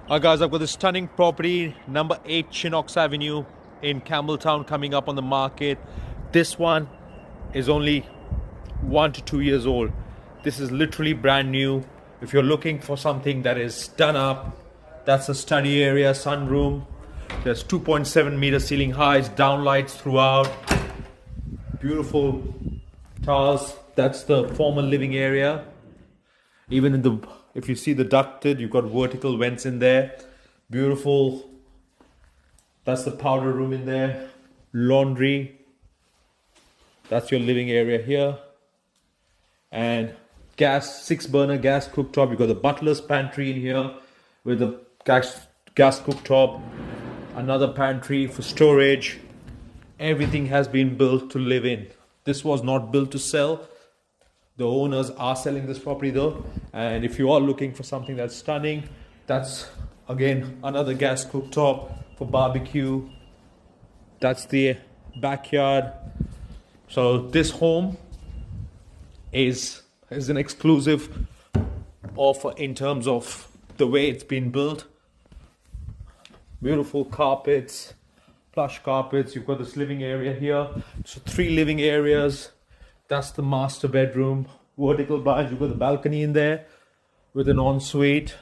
Guys, I've got this stunning property, number 8 Chinox Avenue in Campbelltown, coming up on the market. This one is only 1 to 2 years old. This is literally brand new. If you're looking for something that is done up, that's a study area, sunroom. There's 2.7 meter ceiling heights, downlights throughout. Beautiful tiles. That's the former living area. Even in the, if you see the ducted, you've got vertical vents in there. Beautiful. That's the powder room in there. Laundry. That's your living area here. And gas, 6-burner gas cooktop. You've got the butler's pantry in here with the gas cooktop. Another pantry for storage. Everything has been built to live in. This was not built to sell. The owners are selling this property though. And if you are looking for something that's stunning, that's again another gas cooktop for barbecue. That's the backyard. So this home is an exclusive offer in terms of the way it's been built. Beautiful carpets, plush carpets. You've got this living area here. So 3 living areas. That's the master bedroom. Vertical bars. You've got the balcony in there with an ensuite.